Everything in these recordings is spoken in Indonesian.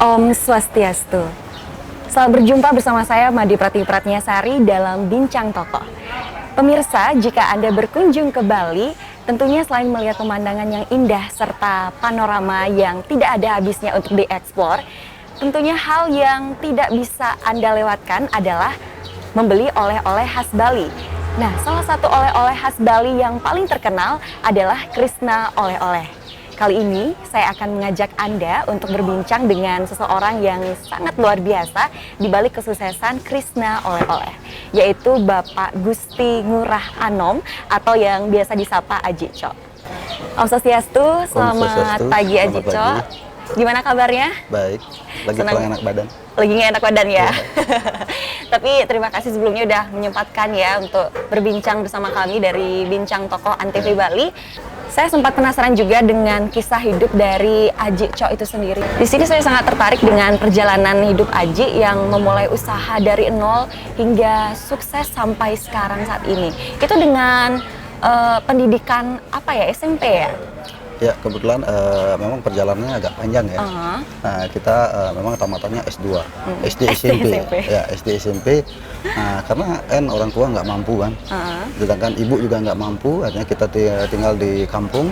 Om Swastiastu. Selamat berjumpa bersama saya Madi Pratiwi Pratnyasari dalam Bincang Tokoh. Pemirsa, jika Anda berkunjung ke Bali, tentunya selain melihat pemandangan yang indah serta panorama yang tidak ada habisnya untuk dieksplor, tentunya hal yang tidak bisa Anda lewatkan adalah membeli oleh-oleh khas Bali. Nah, salah satu oleh-oleh khas Bali yang paling terkenal adalah Krishna Oleh-oleh. Kali ini saya akan mengajak Anda untuk berbincang dengan seseorang yang sangat luar biasa di balik kesuksesan Krishna Oleh-oleh, yaitu Bapak Gusti Ngurah Anom atau yang biasa disapa Aji Cok. Om Swastiastu, selamat pagi Aji Cok. Gimana kabarnya? Baik, lagi kurang enak badan. Lagi nggak enak badan ya? Tapi terima kasih sebelumnya udah menyempatkan ya untuk berbincang bersama kami dari Bincang Tokoh Antv Bali. Saya sempat penasaran juga dengan kisah hidup dari Aji Cok itu sendiri. Di sini saya sangat tertarik dengan perjalanan hidup Aji yang memulai usaha dari nol hingga sukses sampai sekarang saat ini. Itu dengan pendidikan apa ya, SMP ya? Ya, kebetulan memang perjalanannya agak panjang ya. Nah, kita memang tamatannya S2, SD SMP. Ya, SD SMP. Nah, karena kan orang tua nggak mampu kan, sedangkan ibu juga nggak mampu, akhirnya kita tinggal di kampung.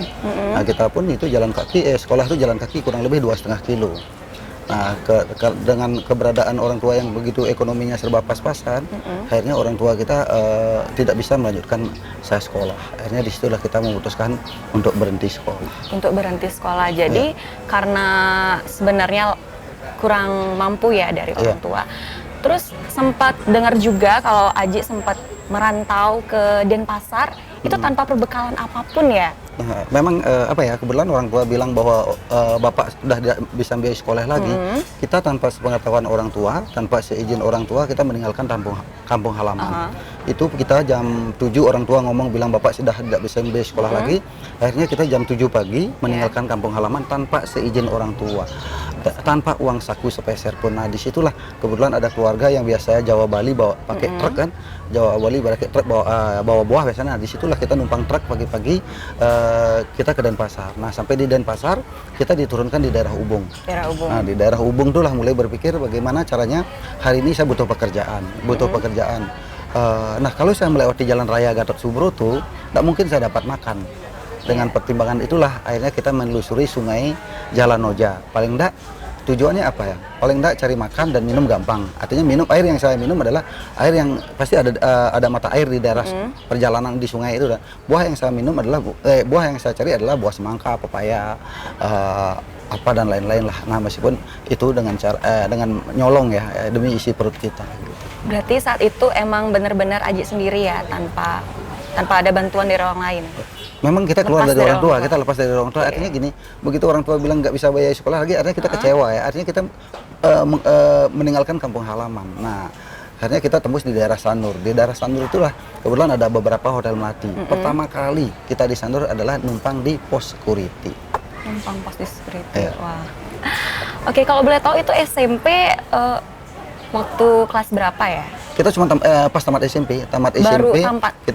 Nah, kita pun itu jalan kaki, sekolah itu jalan kaki kurang lebih 2,5 kilo. Nah, dengan keberadaan orang tua yang begitu ekonominya serba pas-pasan, akhirnya orang tua kita tidak bisa melanjutkan saya sekolah. Akhirnya disitulah kita memutuskan untuk berhenti sekolah. Untuk berhenti sekolah. Jadi karena sebenarnya kurang mampu ya dari orang tua. Terus sempat dengar juga kalau Aji sempat merantau ke Denpasar, itu tanpa perbekalan apapun ya? Nah, memang kebetulan orang tua bilang bahwa bapak sudah tidak bisa biaya sekolah lagi. Kita tanpa sepengetahuan orang tua, tanpa seizin orang tua, kita meninggalkan kampung halaman. Itu kita jam 7 orang tua ngomong bilang bapak sudah tidak bisa biaya sekolah lagi. Akhirnya kita jam 7 pagi meninggalkan kampung halaman tanpa seizin orang tua, tanpa uang saku sepeser pun. Nah, disitulah kebetulan ada keluarga yang biasanya Jawa Bali bawa pakai truk kan, Jawa Bali pakai truk bawa buah biasanya. Nah, disitulah kita numpang truk pagi-pagi kita ke Denpasar. Nah, sampai di Denpasar kita diturunkan di daerah Ubung. Nah, di daerah Ubung itulah mulai berpikir bagaimana caranya hari ini saya butuh pekerjaan, nah, kalau saya melewati jalan raya Gatot Subroto, tidak mungkin saya dapat makan. Dengan pertimbangan itulah akhirnya kita menelusuri sungai Jalanoja. Paling enggak tujuannya apa ya? Paling enggak cari makan dan minum gampang. Artinya air yang saya minum adalah air yang pasti ada mata air di daerah perjalanan di sungai itu. Buah yang saya minum adalah buah yang saya cari adalah buah semangka, pepaya, apa dan lain-lain lah. Nah, meskipun itu dengan cara dengan nyolong ya demi isi perut kita. Gitu. Berarti saat itu emang benar-benar Aji sendiri ya, tanpa ada bantuan dari orang lain. Memang kita keluar dari orang tua, kita lepas dari orang tua. Artinya gini, begitu orang tua bilang nggak bisa bayar sekolah lagi, artinya kita kecewa ya. Artinya kita meninggalkan kampung halaman. Nah, akhirnya kita tembus di daerah Sanur. Di daerah Sanur itulah kebetulan ada beberapa hotel melati. Pertama kali kita di Sanur adalah numpang di pos security. Numpang pos security. Wah. Oke, kalau boleh tahu itu SMP waktu kelas berapa ya? Kita cuma pas tamat SMP, kita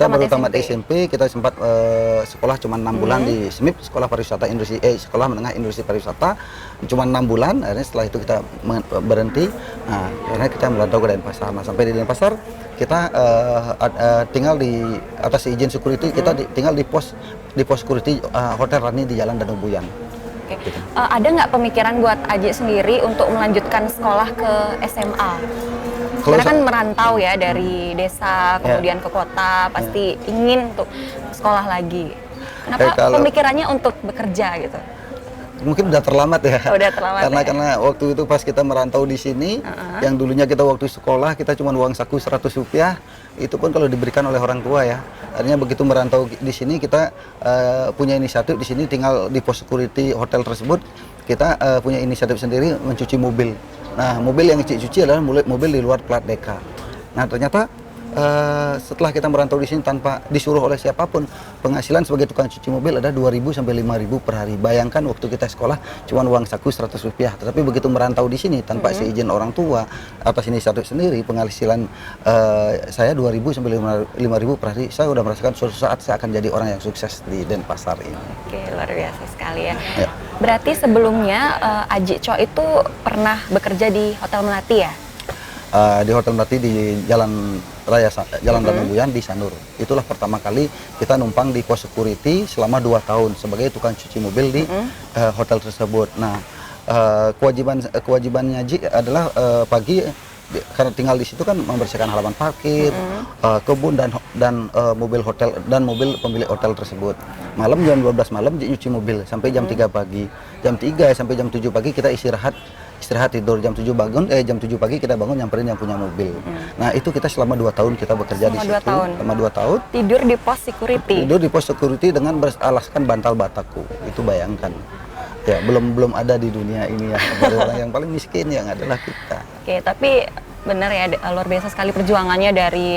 baru tamat SMP, kita sempat sekolah cuma 6 bulan di SMIP, Sekolah Pariwisata Industri, Sekolah Menengah Industri Pariwisata, cuma 6 bulan. Akhirnya setelah itu kita berhenti. Nah, akhirnya kita merantau ke Denpasar. Nah, sampai di Denpasar kita tinggal di atas izin security, kita tinggal di pos security Hotel Rani di Jalan Danubuyan. Gitu. Ada nggak pemikiran buat Aji sendiri untuk melanjutkan sekolah ke SMA? Karena kan merantau ya dari desa kemudian ke kota, pasti ingin untuk sekolah lagi. Kenapa pemikirannya untuk bekerja gitu? Mungkin udah terlambat ya. Udah terlambat. Karena waktu itu pas kita merantau di sini, yang dulunya kita waktu sekolah kita cuma uang saku Rp100, itu pun kalau diberikan oleh orang tua ya. Artinya begitu merantau di sini kita punya inisiatif di sini, tinggal di pos security hotel tersebut, kita punya inisiatif sendiri mencuci mobil. Nah, mobil yang dicuci adalah mobil di luar plat DK. Nah, ternyata setelah kita merantau di sini tanpa disuruh oleh siapapun, penghasilan sebagai tukang cuci mobil ada 2.000 sampai 5.000 per hari. Bayangkan waktu kita sekolah cuma uang saku Rp100, tetapi begitu merantau di sini tanpa seizin orang tua atas inisiatif sendiri, penghasilan saya 2.000 sampai 5.000 per hari. Saya udah merasakan suatu saat saya akan jadi orang yang sukses di Denpasar ini. Oke, luar biasa sekali ya. Berarti sebelumnya Aji Cho itu pernah bekerja di Hotel Melati ya? Di Hotel Melati di Jalan Raya Jalan Danuguyan di Sanur. Itulah pertama kali kita numpang di pos security selama 2 tahun sebagai tukang cuci mobil di hotel tersebut. Nah, kewajibannya Ji adalah pagi karena tinggal di situ kan membersihkan halaman parkir, kebun dan mobil hotel dan mobil pemilik hotel tersebut. Malam jam 12 malam Ji nyuci mobil sampai jam 3 pagi. Jam 3 sampai jam 7 pagi kita istirahat tidur. Jam 7 pagi kita bangun nyamperin yang punya mobil. Nah, itu kita selama 2 tahun kita bekerja di situ. Selama 2 tahun. Tidur di pos security. Tidur di pos security dengan beralaskan bantal bataku. Itu bayangkan. Ya, belum ada di dunia ini ya. Dari orang yang paling miskin yang adalah kita. Oke, tapi benar ya, luar biasa sekali perjuangannya dari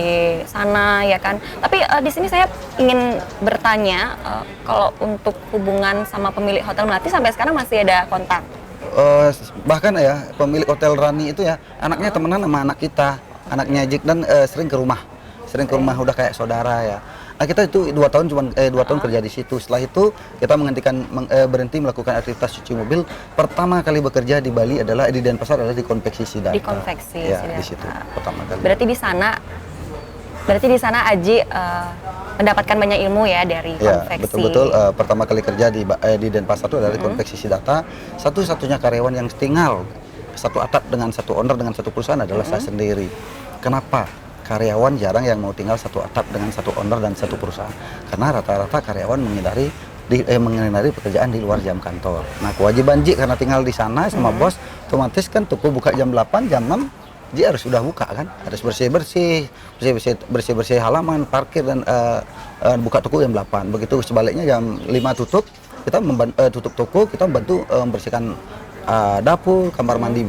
sana ya kan. Tapi di sini saya ingin bertanya, kalau untuk hubungan sama pemilik Hotel Melati sampai sekarang masih ada kontak? Bahkan ya pemilik Hotel Rani itu ya anaknya temenan sama anak kita, anaknya Jik, dan sering ke rumah udah kayak saudara ya. Nah, kita itu 2 tahun kerja di situ. Setelah itu kita berhenti melakukan aktivitas cuci mobil. Pertama kali bekerja di Bali adalah di Denpasar adalah di konveksi Siddhartha. Di konveksi ya, Siddhartha. Di situ pertama kali. Berarti di sana Aji mendapatkan banyak ilmu ya dari konveksi. Ya, betul. Pertama kali kerja di Denpasar itu adalah di konveksi Siddhartha. Satu-satunya karyawan yang tinggal satu atap dengan satu owner dengan satu perusahaan adalah saya sendiri. Kenapa? Karyawan jarang yang mau tinggal satu atap dengan satu owner dan satu perusahaan. Karena rata-rata karyawan menghindari pekerjaan di luar jam kantor. Nah, kewajiban Ji karena tinggal di sana sama bos, otomatis kan toko buka jam 8, jam 6 Ji harus sudah buka kan, harus bersih-bersih halaman, parkir dan buka toko jam 8. Begitu sebaliknya jam 5 tutup, kita tutup toko, kita membantu membersihkan dapur, kamar mandi,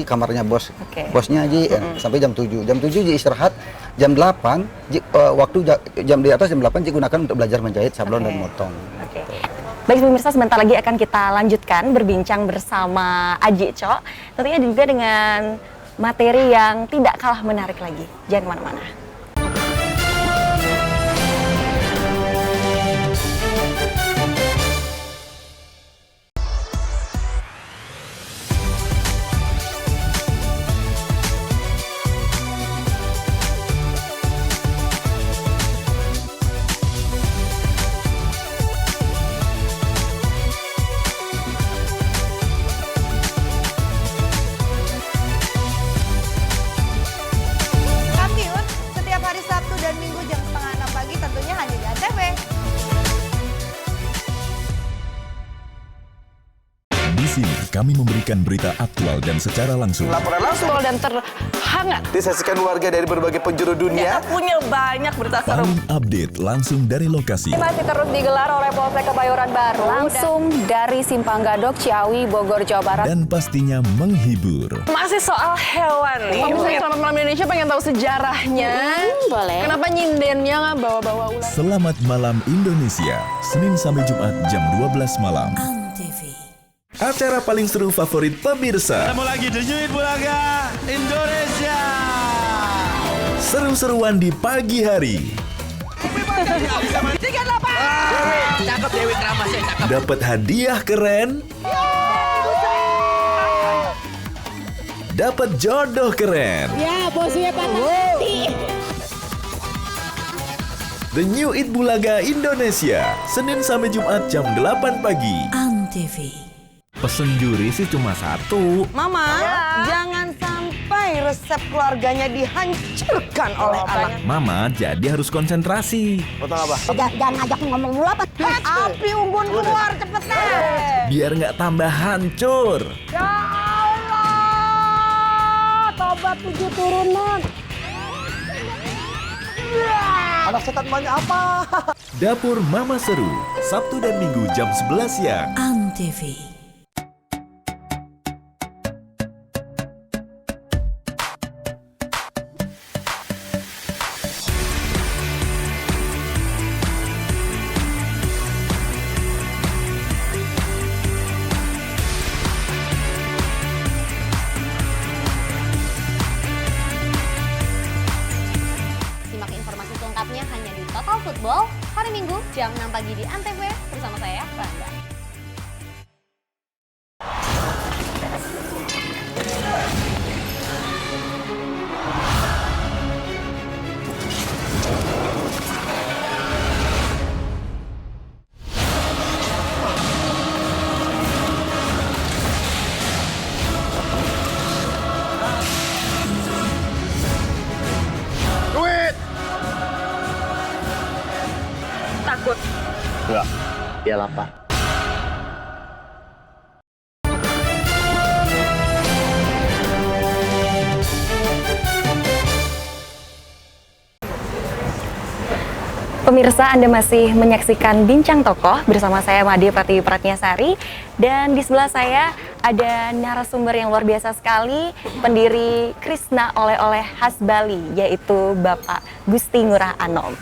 kamarnya bosnya Ji, sampai jam 7. Jam 7 Ji istirahat, jam 8 Ji, jam di atas jam 8 Ji gunakan untuk belajar menjahit sablon dan motong. Baik pemirsa, sebentar lagi akan kita lanjutkan berbincang bersama Aji Cho, tentunya juga dengan materi yang tidak kalah menarik lagi. Jangan kemana-mana. Di sini kami memberikan berita aktual dan secara langsung. Laporan langsung dan terhangat disaksikan warga dari berbagai penjuru dunia. Kita punya banyak berita seru. Paling update langsung dari lokasi. Masih terus digelar oleh Polsek Kebayoran Baru. Langsung dari Simpang Gadok, Ciawi, Bogor, Jawa Barat. Dan pastinya menghibur. Masih soal hewan nih. Pemirsa Selamat Malam Indonesia pengen tahu sejarahnya. Boleh. Kenapa nyindennya nggak bawa-bawa ular? Selamat Malam Indonesia, Senin sampai Jumat jam 12 malam. Acara paling seru favorit pemirsa. Ketemu lagi The New It Bulaga Indonesia. Seru-seruan di pagi hari. 38. Cakep Dewi Kramasnya, cakep. Dapat hadiah keren. Dapat jodoh keren. Ya, bosnya Pak Nanti. The New It Bulaga Indonesia, Senin sampai Jumat jam 8 pagi. Antv. Pesen juri sih cuma 1. Mama, jangan sampai resep keluarganya dihancurkan oleh anak. Mama jadi harus konsentrasi. Potong apa? Jangan ngajak ngomong mulu apa. Api unggun keluar cepetan. Biar nggak tambah hancur. Ya Allah, tobat 7 turunan. Anak setan banyak apa? Dapur Mama Seru, Sabtu dan Minggu jam 11 siang. Antv. Simak informasi selengkapnya hanya di Total Football hari Minggu jam 6 pagi di Antv bersama saya, Rangga. takut? Enggak. Dia lapar. Pemirsa, Anda masih menyaksikan Bincang Tokoh bersama saya Made Pratiwi Pratnyasari, dan di sebelah saya ada narasumber yang luar biasa sekali, pendiri Krishna Oleh-oleh khas Bali, yaitu Bapak Gusti Ngurah Anom.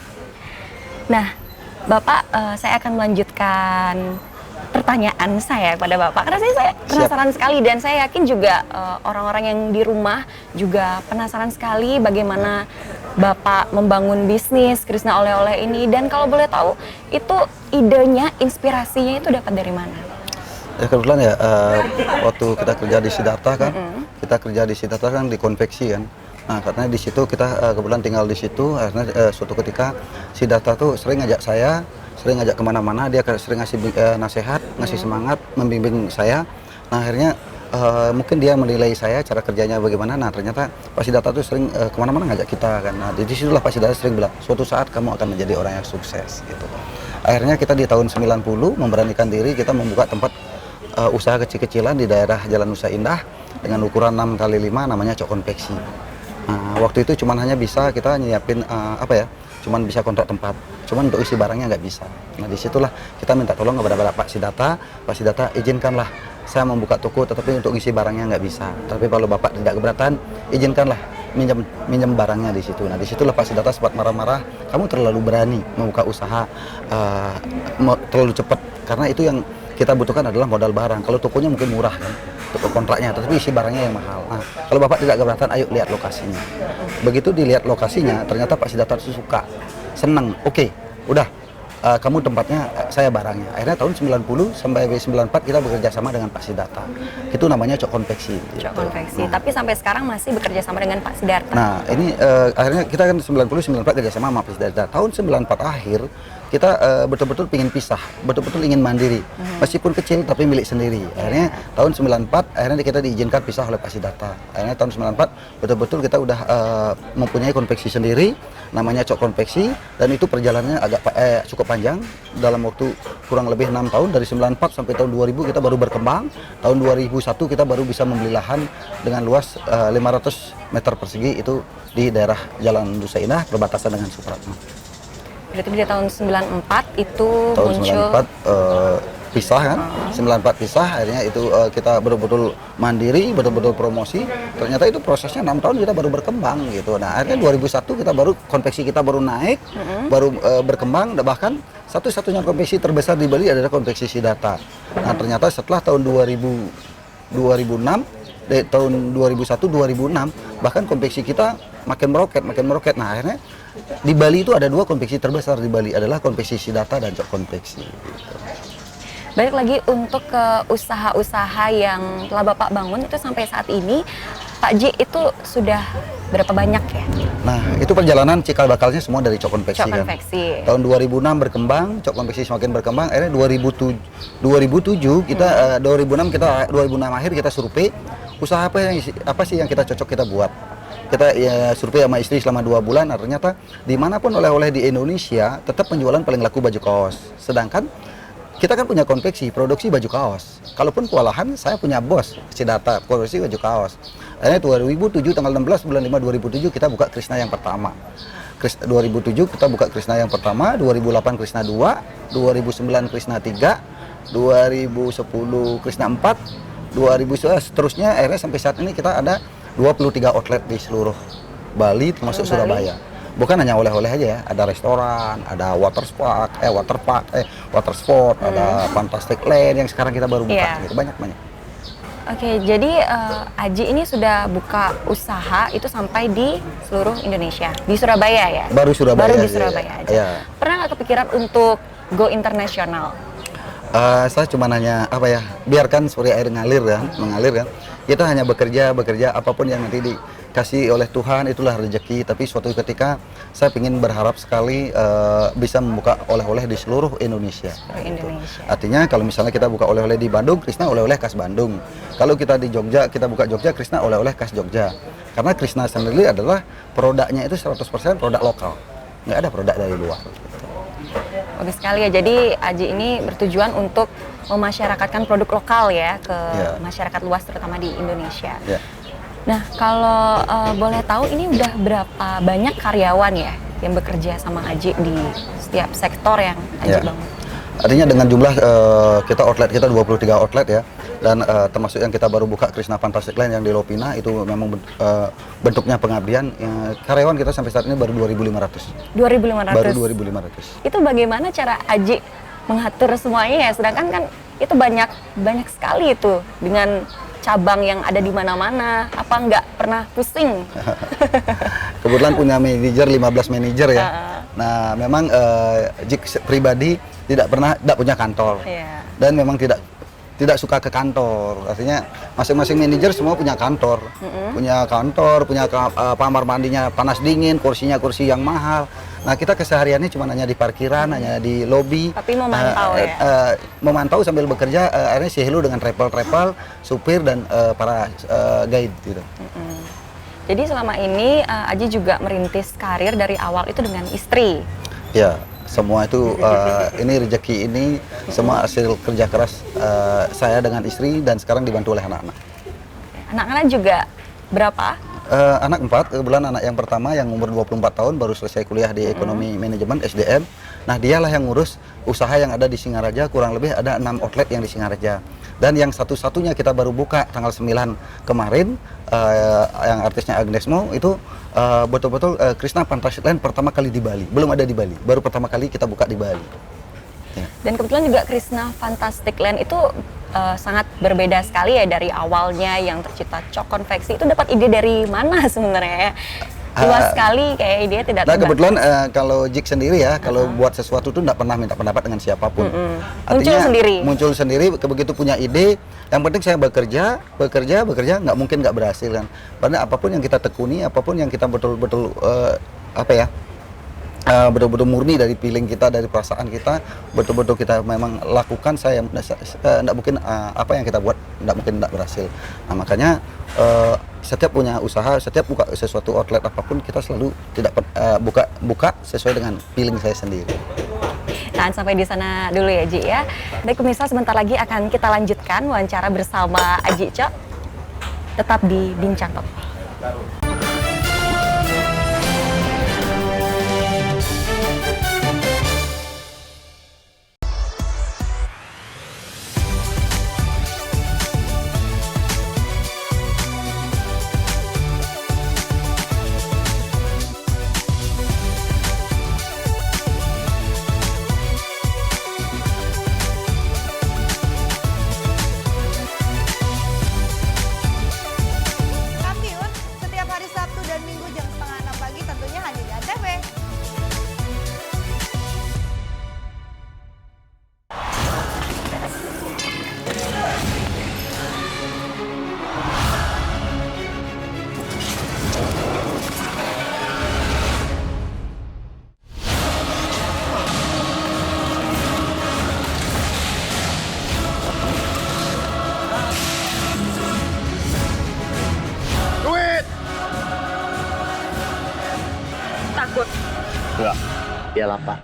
Nah, Bapak, saya akan melanjutkan pertanyaan saya kepada Bapak, karena saya penasaran sekali, dan saya yakin juga orang-orang yang di rumah juga penasaran sekali bagaimana Bapak membangun bisnis Krishna Oleh-oleh ini, dan kalau boleh tahu itu idenya, inspirasinya itu dapat dari mana? Ya kebetulan ya, waktu kita kerja di Siddhartha kan, kita kerja di Siddhartha kan di konveksi kan. Nah, karena di situ kita kebetulan tinggal di situ, akhirnya suatu ketika Siddhartha tuh sering ngajak saya, sering ngajak kemana-mana, dia sering ngasih nasihat, ngasih semangat, membimbing saya. Nah, akhirnya mungkin dia menilai saya cara kerjanya bagaimana. Nah, ternyata Pak Siddhartha tuh sering kemana-mana ngajak kita kan. Nah, di situlah Pak Siddhartha sering bilang, suatu saat kamu akan menjadi orang yang sukses gitu. Akhirnya kita di tahun 90 memberanikan diri, kita membuka tempat usaha kecil-kecilan di daerah Jalan Nusa Indah dengan ukuran 6x5, namanya Cok Konveksi. Nah, waktu itu cuman hanya bisa kita nyiapin cuman bisa kontrak tempat, cuman untuk isi barangnya nggak bisa. Nah, disitulah kita minta tolong kepada Pak Siddhartha. Pak Siddhartha, izinkanlah saya membuka toko, tetapi untuk isi barangnya nggak bisa. Tapi kalau Bapak tidak keberatan, izinkanlah minjem barangnya di situ. Nah, disitulah Pak Siddhartha sempat marah-marah, kamu terlalu berani membuka usaha terlalu cepat, karena itu yang kita butuhkan adalah modal barang. Kalau tokonya mungkin murah kan, toko kontraknya, tetapi isi barangnya yang mahal. Nah, kalau Bapak tidak keberatan, ayo lihat lokasinya. Begitu dilihat lokasinya, ternyata Pak Siddhartha suka, senang. Oke, udah, kamu tempatnya, saya barangnya. Akhirnya tahun 90 sampai 94 kita bekerja sama dengan Pak Siddhartha. Itu namanya Cok Konveksi. Cok Konveksi. Tapi sampai sekarang masih bekerja sama dengan Pak Siddhartha. Nah, ini akhirnya kita kan 94 kerja sama Pak Siddhartha. Tahun 94 akhir kita betul-betul ingin pisah, betul-betul ingin mandiri, meskipun kecil tapi milik sendiri. Akhirnya tahun 94 akhirnya kita diizinkan pisah oleh Pak Siddhartha. Akhirnya tahun 94 betul-betul kita udah mempunyai konveksi sendiri, namanya Cok Konveksi, dan itu perjalanannya agak cukup panjang, dalam waktu kurang lebih 6 tahun, dari 94 sampai tahun 2000 kita baru berkembang. Tahun 2001 kita baru bisa membeli lahan dengan luas 500 meter persegi, itu di daerah Jalan Nusa Indah perbatasan dengan Supratman. Berarti di tahun 94 itu tahun muncul 94 pisah kan, 94 pisah, akhirnya itu kita betul-betul mandiri, betul-betul promosi. Ternyata itu prosesnya 6 tahun kita baru berkembang gitu. Nah, akhirnya 2001 kita baru, konveksi kita baru naik, baru berkembang, bahkan satu-satunya konveksi terbesar di Bali adalah konveksi Siddhartha. Nah, ternyata setelah tahun 2006, tahun 2001-2006, bahkan konveksi kita makin meroket. Nah, akhirnya di Bali itu ada 2 konveksi terbesar di Bali, adalah konveksi Siddhartha dan Cok Konveksi. Gitu. Balik lagi untuk ke usaha-usaha yang telah Bapak bangun itu sampai saat ini, Pak J, itu sudah berapa banyak ya? Nah, itu perjalanan cikal bakalnya semua dari Cok Konveksi kan. Tahun 2006 berkembang, Cok Konveksi semakin berkembang. Akhirnya 2007 kita 2006 akhir kita survei usaha apa sih yang kita cocok kita buat. Kita survei sama istri selama 2 bulan. Nah, ternyata dimanapun oleh-oleh di Indonesia tetap penjualan paling laku baju kaos. Sedangkan kita kan punya konveksi, produksi baju kaos. Kalaupun kewalahan, saya punya bos, Siddhartha, produksi baju kaos. Akhirnya 2007, tanggal 16 bulan 5 2007, kita buka Krishna yang pertama. 2007 kita buka Krishna yang pertama, 2008 Krishna 2, 2009 Krishna 3, 2010 Krishna 4, 2011 seterusnya. Akhirnya sampai saat ini kita ada 23 outlet di seluruh Bali, termasuk Surabaya. Bukan hanya oleh-oleh aja ya, ada restoran, ada water sport, ada Fantastic Land yang sekarang kita baru buka, gitu. Banyak. Oke, jadi Aji ini sudah buka usaha itu sampai di seluruh Indonesia, di Surabaya ya? Baru Surabaya. Baru di Surabaya aja. Ya. Pernah nggak kepikiran untuk go internasional? Saya cuma hanya biarkan seperti air mengalir kan. Kita hanya bekerja apapun yang nanti dikasih oleh Tuhan, itulah rezeki. Tapi suatu ketika saya ingin berharap sekali bisa membuka oleh-oleh di seluruh Indonesia. Artinya kalau misalnya kita buka oleh-oleh di Bandung, Krishna oleh-oleh khas Bandung. Kalau kita di Jogja, kita buka Jogja, Krishna oleh-oleh khas Jogja. Karena Krishna sendiri adalah produknya itu 100% produk lokal, nggak ada produk dari luar. Bagus sekali ya. Jadi Aji ini bertujuan untuk memasyarakatkan produk lokal ya ke masyarakat luas terutama di Indonesia. Ya. Nah, kalau boleh tahu ini udah berapa banyak karyawan ya yang bekerja sama Aji di setiap sektor yang Aji bangun? Artinya dengan jumlah kita outlet kita 23 outlet ya, dan termasuk yang kita baru buka Krishna Fantastic Land yang di Lopina itu memang bentuknya pengabdian. Karyawan kita sampai saat ini baru 2.500. 2.500. Baru 2.500. Itu bagaimana cara Aji mengatur semuanya ya? Sedangkan kan itu banyak sekali itu dengan cabang yang ada di mana-mana. Apa nggak pernah pusing? Kebetulan punya manajer 15 manajer ya. Nah, memang Jik pribadi tidak punya kantor. Dan memang tidak suka ke kantor. Artinya masing-masing manajer semua punya kantor. Punya kantor, punya kamar mandinya panas dingin, kursinya kursi yang mahal. Nah, kita kesehariannya cuma hanya di parkiran, hanya di lobi. Tapi memantau memantau sambil bekerja, akhirnya sihlu dengan travel, supir dan para guide gitu. Jadi selama ini Aji juga merintis karir dari awal itu dengan istri. Ya, semua itu ini rezeki ini semua hasil kerja keras saya dengan istri dan sekarang dibantu oleh anak-anak. Anak-anak juga berapa? Anak 4, kebetulan anak yang pertama yang umur 24 tahun baru selesai kuliah di ekonomi manajemen SDM. Nah, dialah yang ngurus usaha yang ada di Singaraja, kurang lebih ada 6 outlet yang di Singaraja. Dan yang satu-satunya kita baru buka tanggal 9 kemarin, yang artisnya Agnes Mo itu betul-betul Krishna Fantastic Land pertama kali di Bali. Belum ada di Bali, baru pertama kali kita buka di Bali. Ya. Dan kebetulan juga Krishna Fantastic Land itu sangat berbeda sekali ya dari awalnya yang tercipta cok konveksi. Itu dapat ide dari mana sebenarnya? Luas sekali kayak ide tidak terbatas. Nah, kebetulan kalau Jik sendiri ya, kalau buat sesuatu tuh tidak pernah minta pendapat dengan siapapun. Artinya, muncul sendiri, begitu punya ide, yang penting saya bekerja, nggak mungkin nggak berhasil kan. Karena apapun yang kita tekuni, apapun yang kita betul-betul betul-betul murni dari feeling kita, dari perasaan kita, betul-betul kita memang lakukan, saya nggak mungkin apa yang kita buat nggak mungkin nggak berhasil. Nah, makanya setiap punya usaha, setiap buka sesuatu outlet apapun, kita selalu tidak buka sesuai dengan feeling saya sendiri. Tahan sampai di sana dulu ya, Ji ya. Baik pemirsa, sebentar lagi akan kita lanjutkan wawancara bersama Aji Cok. Tetap di Bincang Top. Enggak, dia lapar.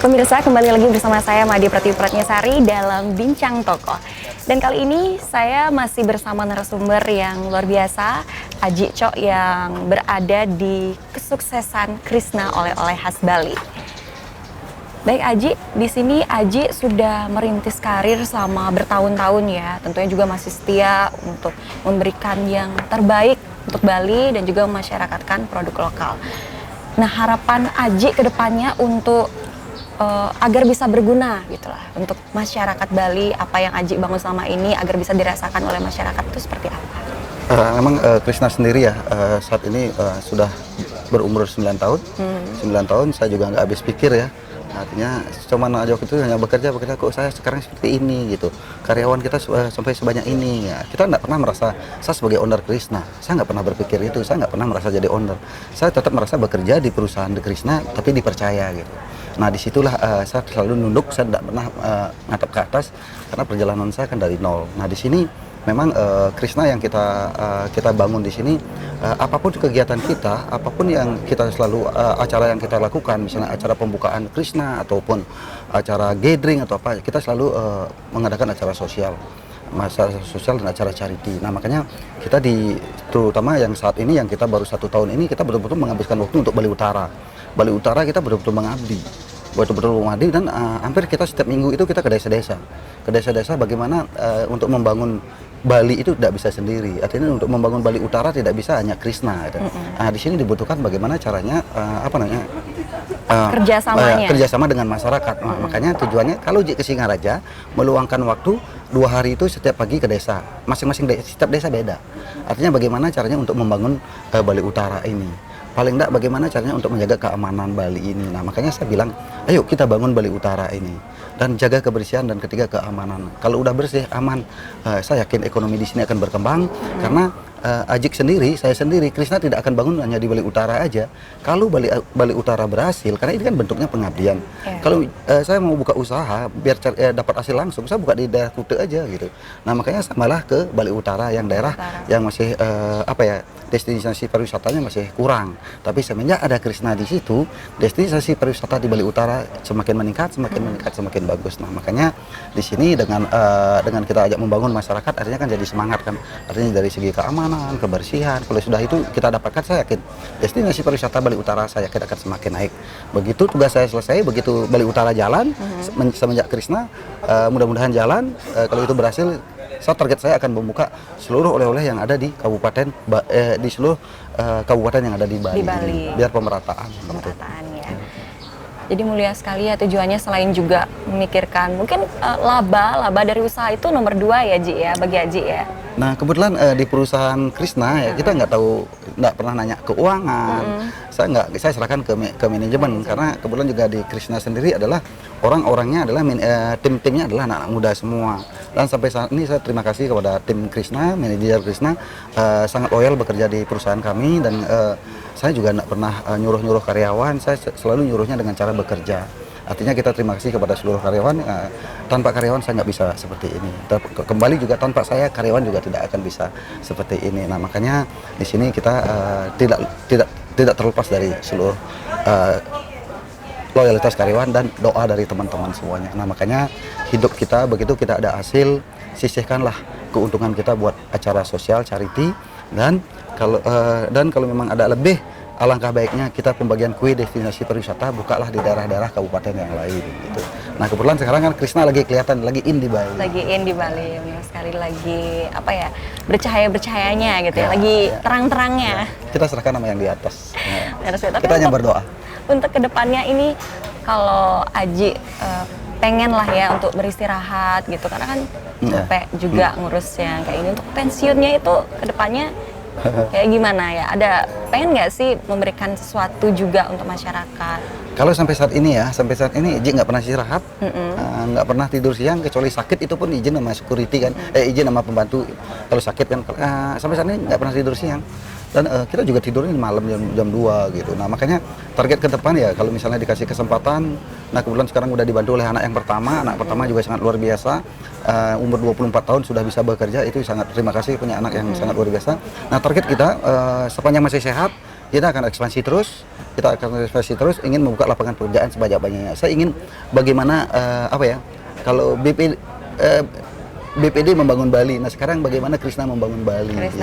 Pemirsa, kembali lagi bersama saya Madi Pratiwi Pratnyasari dalam Bincang Tokoh. Dan kali ini saya masih bersama narasumber yang luar biasa, Aji Cok, yang berada di kesuksesan Krishna oleh-oleh khas Bali. Baik Aji, di sini Aji sudah merintis karir selama bertahun-tahun ya. Tentunya juga masih setia untuk memberikan yang terbaik untuk Bali dan juga memasyarakatkan produk lokal. Nah, harapan Aji ke depannya untuk agar bisa berguna gitulah untuk masyarakat Bali, apa yang Aji bangun selama ini agar bisa dirasakan oleh masyarakat itu seperti apa? Memang Krishna sendiri ya saat ini sudah berumur 9 tahun. 9 tahun saya juga nggak habis pikir ya. Artinya cuman aja waktu itu hanya bekerja kok saya sekarang seperti ini gitu. Karyawan kita sampai sebanyak ini ya. Kita nggak pernah merasa saya sebagai owner Krishna. Saya nggak pernah berpikir itu. Saya nggak pernah merasa jadi owner. Saya tetap merasa bekerja di perusahaan di Krishna tapi dipercaya gitu. Nah disitulah saya selalu nunduk. Saya tidak pernah ngadap ke atas karena perjalanan saya kan dari nol. Nah di sini memang Krishna yang kita bangun di sini, apapun kegiatan kita, apapun yang kita selalu acara yang kita lakukan, misalnya acara pembukaan Krishna ataupun acara gathering atau apa, kita selalu mengadakan acara sosial, masalah sosial dan acara charity. Nah makanya kita terutama yang saat ini yang kita baru 1 tahun ini, kita betul-betul menghabiskan waktu untuk Bali Utara. Bali Utara kita betul-betul mengabdi. Dan hampir kita setiap minggu itu kita ke desa-desa bagaimana untuk membangun Bali itu tidak bisa sendiri. Artinya untuk membangun Bali Utara tidak bisa hanya Krishna gitu. Nah di sini dibutuhkan bagaimana caranya kerjasama dengan masyarakat. Nah, makanya tujuannya kalau ke Singaraja meluangkan waktu 2 hari itu setiap pagi ke desa, setiap desa beda. Artinya bagaimana caranya untuk membangun Bali Utara ini. Paling enggak bagaimana caranya untuk menjaga keamanan Bali ini. Nah makanya saya bilang, ayo kita bangun Bali Utara ini dan jaga kebersihan dan ketiga keamanan. Kalau udah bersih, aman, saya yakin ekonomi di sini akan berkembang. Karena saya sendiri, Krishna tidak akan bangun hanya di Bali Utara aja. Kalau Bali Utara berhasil, karena ini kan bentuknya pengabdian. Kalau saya mau buka usaha biar dapat hasil langsung, saya buka di daerah Kuta aja gitu. Nah makanya saya malah ke Bali Utara yang daerah yang masih destinasi pariwisatanya masih kurang. Tapi semenjak ada Krishna di situ, destinasi pariwisata di Bali Utara semakin meningkat, semakin bagus. Nah makanya di sini dengan kita ajak membangun masyarakat, artinya kan jadi semangat kan. Artinya dari segi keamanan, kebersihan, kalau sudah itu kita dapatkan, saya yakin destinasi pariwisata Bali Utara saya yakin akan semakin naik. Begitu tugas saya selesai, begitu Bali Utara jalan, semenjak Krishna, mudah-mudahan jalan. Kalau itu berhasil, target saya akan membuka seluruh oleh-oleh yang ada di kabupaten di seluruh kabupaten yang ada di Bali. Biar pemerataan ya. Jadi mulia sekali ya tujuannya, selain juga memikirkan mungkin laba dari usaha itu nomor 2 ya Ji ya, bagi Aji ya. Nah kebetulan di perusahaan Krishna ya kita nggak pernah nanya keuangan. Saya serahkan ke manajemen karena kebetulan juga di Krishna sendiri adalah orang-orangnya adalah tim-timnya adalah anak-anak muda semua. Dan sampai saat ini saya terima kasih kepada tim Krishna, manajer Krishna sangat loyal bekerja di perusahaan kami. Dan saya juga nggak pernah nyuruh karyawan, saya selalu nyuruhnya dengan cara bekerja. Artinya kita terima kasih kepada seluruh karyawan. Tanpa karyawan saya nggak bisa seperti ini. Kembali juga tanpa saya karyawan juga tidak akan bisa seperti ini. Nah makanya di sini kita tidak terlepas dari seluruh loyalitas karyawan dan doa dari teman-teman semuanya. Nah makanya hidup kita begitu kita ada hasil, sisihkanlah keuntungan kita buat acara sosial, charity. Dan kalau memang ada lebih, alangkah baiknya kita pembagian kue destinasi pariwisata bukalah di daerah-daerah kabupaten yang lain gitu. Nah kebetulan sekarang kan Krishna lagi kelihatan lagi in di Bali. Sekali lagi bercahaya-bercahayanya gitu ya, lagi terang-terangnya. Kita serahkan nama yang di atas. Kita hanya berdoa. Untuk kedepannya ini kalau Aji pengen lah ya untuk beristirahat gitu, karena kan capek juga ngurus yang kayak ini. Untuk pensiunnya itu kedepannya kayak gimana ya? Pengen nggak sih memberikan sesuatu juga untuk masyarakat? Kalau sampai saat ini Iji nggak pernah istirahat, nggak pernah tidur siang, kecuali sakit itu pun izin sama security kan, izin sama pembantu. Kalau sakit kan, sampai saat ini nggak pernah tidur siang. Dan kita juga tidurnya malam jam 2 gitu. Nah makanya target ke depan ya kalau misalnya dikasih kesempatan. Nah kebetulan sekarang udah dibantu oleh anak pertama juga sangat luar biasa. Umur 24 tahun sudah bisa bekerja, itu sangat terima kasih punya anak yang sangat luar biasa. Nah target kita sepanjang masih sehat masyarakat, kita akan ekspansi terus, ingin membuka lapangan pekerjaan sebanyak-banyaknya. Saya ingin bagaimana kalau BPD membangun Bali. Nah sekarang bagaimana Krishna membangun Bali, Bali.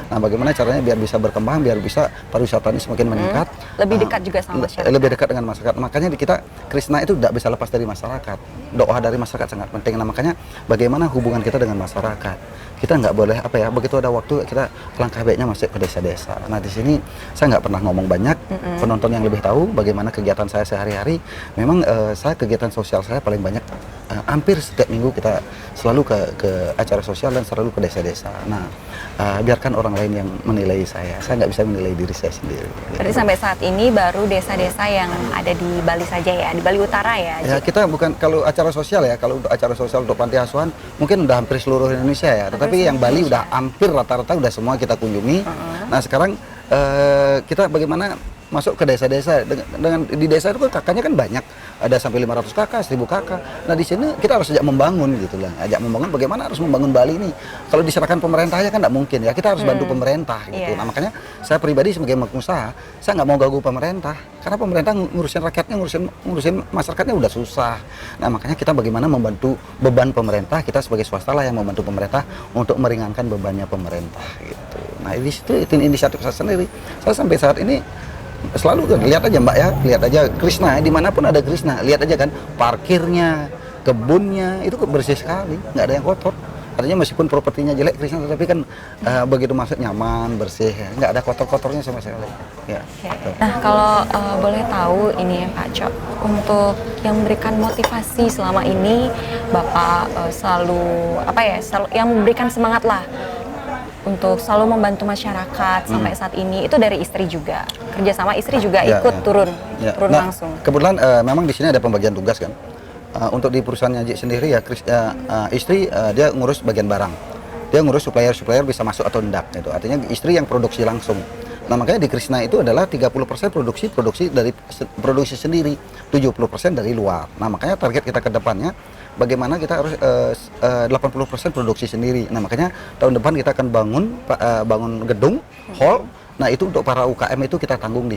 Nah bagaimana caranya biar bisa berkembang, biar bisa pariwisata ini semakin meningkat, lebih dekat juga sama masyarakat. Lebih dekat dengan masyarakat. Makanya kita Krishna itu tidak bisa lepas dari masyarakat. Doa dari masyarakat sangat penting. Nah makanya bagaimana hubungan kita dengan masyarakat. Kita nggak boleh begitu ada waktu kita langkah baiknya masuk ke desa-desa. Nah di sini saya nggak pernah ngomong banyak. Penonton yang lebih tahu bagaimana kegiatan saya sehari-hari. Memang kegiatan sosial saya paling banyak. Hampir setiap minggu kita selalu ke acara sosial dan selalu ke desa-desa. Nah, biarkan orang lain yang menilai saya. Saya nggak bisa menilai diri saya sendiri. Berarti sampai saat ini baru desa-desa yang ada di Bali saja ya, di Bali Utara ya? Ya kita bukan kalau acara sosial ya, kalau untuk acara sosial untuk panti asuhan mungkin udah hampir seluruh Indonesia ya. Tetapi yang Bali udah hampir rata-rata udah semua kita kunjungi. Nah sekarang kita bagaimana masuk ke desa-desa dengan di desa itu kan kakaknya kan banyak, ada sampai 500 kakak, 1000 kakak. Nah di sini kita harus ajak membangun gitu lah, ajak membangun bagaimana harus membangun Bali ini. Kalau diserahkan pemerintah ya kan tidak mungkin ya, kita harus bantu pemerintah gitu. Nah makanya saya pribadi sebagai pengusaha, saya nggak mau ganggu pemerintah karena pemerintah ngurusin rakyatnya, ngurusin masyarakatnya udah susah. Nah makanya kita bagaimana membantu beban pemerintah, kita sebagai swasta lah yang membantu pemerintah untuk meringankan bebannya pemerintah gitu. Nah di situ itu inisiatif saya sendiri. Saya sampai saat ini selalu kan lihat aja Mbak ya, lihat aja Krishna dimanapun ada Krishna, lihat aja kan parkirnya, kebunnya itu bersih sekali, nggak ada yang kotor. Artinya meskipun propertinya jelek Krishna, tetapi kan begitu masuk nyaman, bersih, ya. Nggak ada kotor-kotornya sama sekali. Ya. Nah kalau boleh tahu ini ya Pak Cok, untuk yang memberikan motivasi selama ini Bapak selalu yang memberikan semangat lah untuk selalu membantu masyarakat sampai saat ini itu dari istri juga, kerja sama istri juga ikut turun langsung. Kebetulan memang di sini ada pembagian tugas kan. Untuk di perusahaannya Haji sendiri ya istri dia ngurus bagian barang, dia ngurus supplier bisa masuk atau tidak gitu. Artinya istri yang produksi langsung. Nah makanya di Krishna itu adalah 30% produksi dari produksi sendiri, 70% dari luar. Nah makanya target kita ke depannya bagaimana kita harus 80% produksi sendiri. Nah makanya tahun depan kita akan bangun gedung hall. Nah itu untuk para UKM itu kita tampung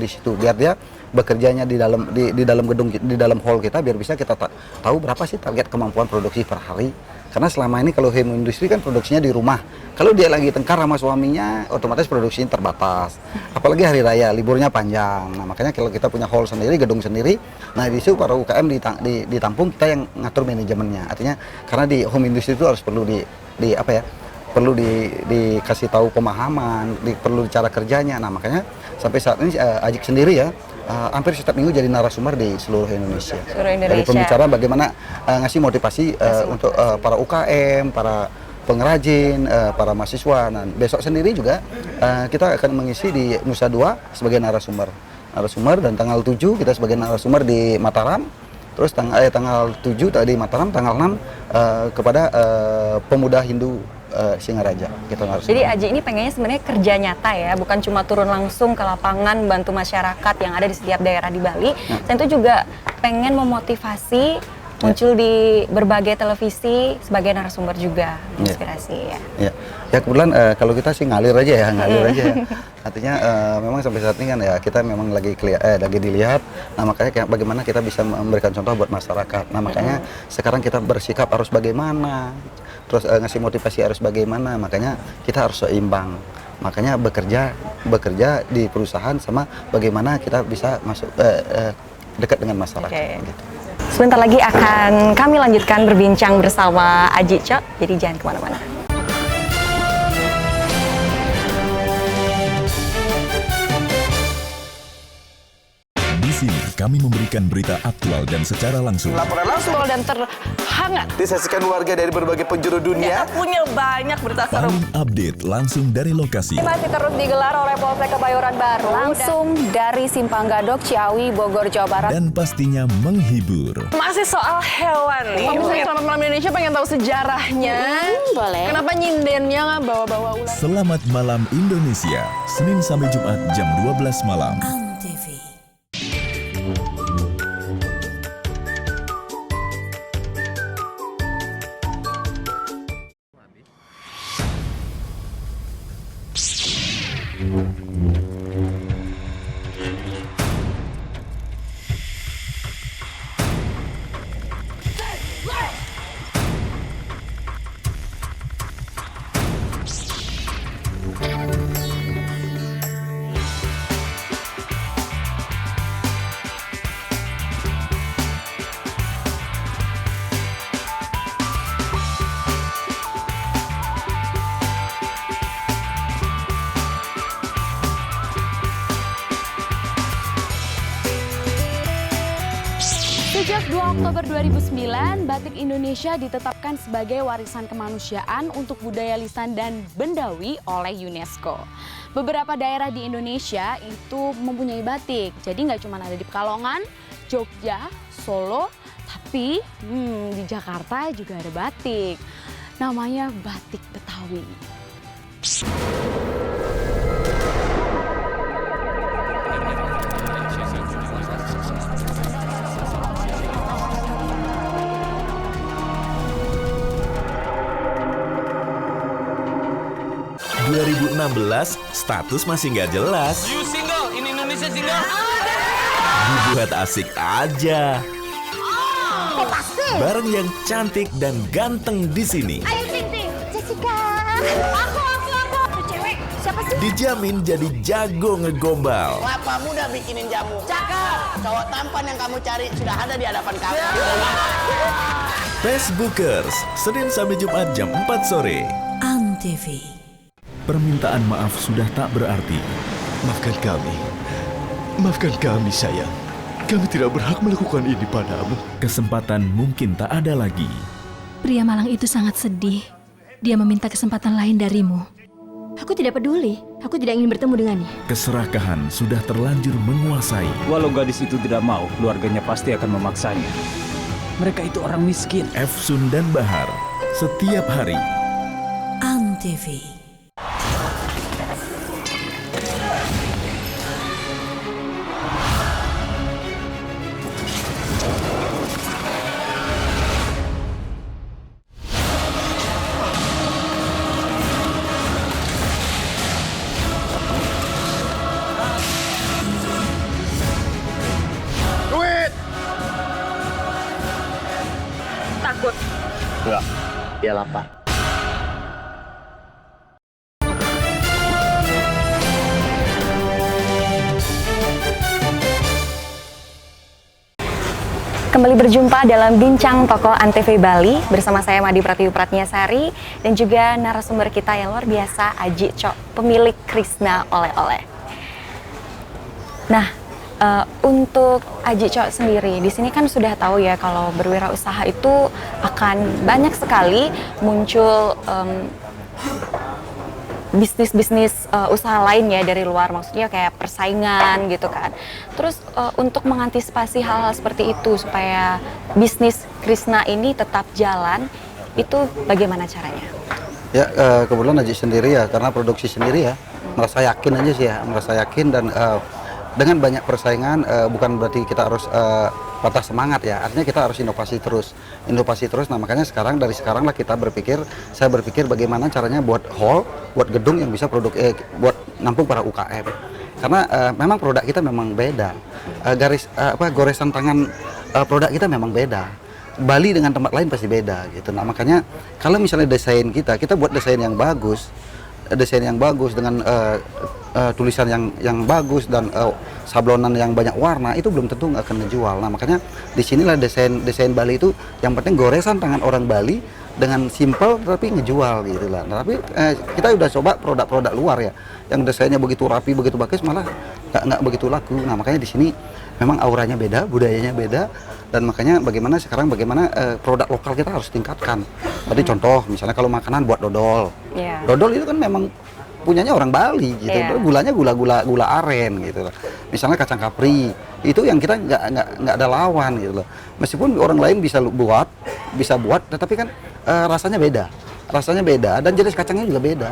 di situ biar dia bekerjanya di dalam gedung, di dalam hall kita, biar bisa kita tahu berapa sih target kemampuan produksi per hari. Karena selama ini kalau home industri kan produksinya di rumah. Kalau dia lagi tengkar sama suaminya, otomatis produksinya terbatas. Apalagi hari raya, liburnya panjang. Nah makanya kalau kita punya hall sendiri, gedung sendiri, nah di situ para UKM ditampung, kita yang ngatur manajemennya. Artinya karena di home industri itu harus perlu perlu dikasih tahu pemahaman, perlu cara kerjanya. Nah makanya sampai saat ini Ajik sendiri ya hampir setiap minggu jadi narasumber di seluruh Indonesia. Dari pembicara bagaimana ngasih motivasi untuk para UKM, para pengrajin, para mahasiswa. Nah besok sendiri juga kita akan mengisi di Nusa Dua sebagai narasumber, dan tanggal 7 kita sebagai narasumber di Mataram. Terus tanggal 7 di Mataram, tanggal 6 kepada pemuda Hindu Singaraja. Jadi Aji ini pengennya sebenarnya kerja nyata ya, bukan cuma turun langsung ke lapangan bantu masyarakat yang ada di setiap daerah di Bali. Dan itu juga pengen memotivasi, muncul di berbagai televisi sebagai narasumber juga, inspirasi ya. Ya kebetulan kalau kita sih ngalir aja ya. Artinya memang sampai saat ini kan ya kita memang lagi dilihat. Nah makanya bagaimana kita bisa memberikan contoh buat masyarakat. Nah makanya sekarang kita bersikap harus bagaimana, terus ngasih motivasi harus bagaimana. Makanya kita harus seimbang. Makanya bekerja di perusahaan sama bagaimana kita bisa masuk dekat dengan masyarakat. Gitu. Sebentar lagi akan kami lanjutkan berbincang bersama Aji Cok. Jadi jangan kemana-mana. Di sini kami memberikan berita aktual dan secara langsung. Laporan langsung dan terhangat disaksikan warga dari berbagai penjuru dunia. Kita punya banyak berita seru. Paling update langsung dari lokasi. Masih terus digelar oleh Polsek Kebayoran Baru. Langsung dari Simpang Gadok, Ciawi, Bogor, Jawa Barat. Dan pastinya menghibur. Masih soal hewan nih. Pemirsa Selamat Malam Indonesia pengen tahu sejarahnya. Boleh. Kenapa nyindennya nggak bawa-bawa ular? Selamat Malam Indonesia, Senin sampai Jumat jam 12 malam. Sejak 2 Oktober 2009, batik Indonesia ditetapkan sebagai warisan kemanusiaan untuk budaya lisan dan bendawi oleh UNESCO. Beberapa daerah di Indonesia itu mempunyai batik, jadi nggak cuma ada di Pekalongan, Jogja, Solo, tapi di Jakarta juga ada batik. Namanya batik Betawi. ...2016, status masih nggak jelas. You single, in Indonesia single. Dibuat asik aja. Bareng yang cantik dan ganteng di sini. Ayo Ting Ting, Jessica. Aku. Tuh cewek, siapa sih? Dijamin jadi jago ngegombal. Kelapa muda bikinin jamu. Cakep. Cowok tampan yang kamu cari sudah ada di hadapan kamu. Facebookers, Senin sampai Jumat jam 4 sore. Antv. Permintaan maaf sudah tak berarti. Maafkan kami sayang. Kami tidak berhak melakukan ini padamu. Kesempatan mungkin tak ada lagi. Pria malang itu sangat sedih. Dia meminta kesempatan lain darimu. Aku tidak peduli. Aku tidak ingin bertemu dengannya. Keserakahan sudah terlanjur menguasai. Walau gadis itu tidak mau, keluarganya pasti akan memaksanya. Mereka itu orang miskin. Efsun dan Bahar, setiap hari. Antv. Takut. Enggak, dia lapar. Kembali berjumpa dalam Bincang Tokoh Antv Bali bersama saya Madi Pratiwi Pratnyasari dan juga narasumber kita yang luar biasa, Aji Cok, pemilik Krishna Oleh-oleh. Nah, untuk Aji Cok sendiri, di sini kan sudah tahu ya kalau berwirausaha itu akan banyak sekali muncul bisnis-bisnis usaha lain ya dari luar, maksudnya kayak persaingan gitu kan. Terus untuk mengantisipasi hal-hal seperti itu supaya bisnis Krishna ini tetap jalan, itu bagaimana caranya? Ya kebetulan Aji sendiri ya, karena produksi sendiri ya, merasa yakin aja sih ya, merasa yakin dan dengan banyak persaingan bukan berarti kita harus patah semangat ya, artinya kita harus inovasi terus. Nah makanya dari sekarang lah saya berpikir bagaimana caranya buat hall, buat gedung yang bisa buat nampung para UKM. Karena memang produk kita memang beda, goresan tangan produk kita memang beda. Bali dengan tempat lain pasti beda gitu. Nah makanya kalau misalnya desain kita buat desain yang bagus dengan tulisan yang bagus dan sablonan yang banyak warna, itu belum tentu nggak akan ngejual. Nah makanya disinilah desain Bali itu yang penting goresan tangan orang Bali dengan simple tapi ngejual gitu lah. Nah, tapi kita udah coba produk-produk luar ya, yang desainnya begitu rapi, begitu bagus, malah nggak begitu laku. Nah makanya di sini memang auranya beda, budayanya beda, dan makanya bagaimana produk lokal kita harus tingkatkan. Tadi contoh misalnya kalau makanan buat dodol, dodol itu kan memang punyanya orang Bali gitu, gulanya gula aren gitu loh. Misalnya kacang kapri itu yang kita nggak ada lawan gitu loh. Meskipun orang lain bisa buat, tetapi kan rasanya beda dan jenis kacangnya juga beda.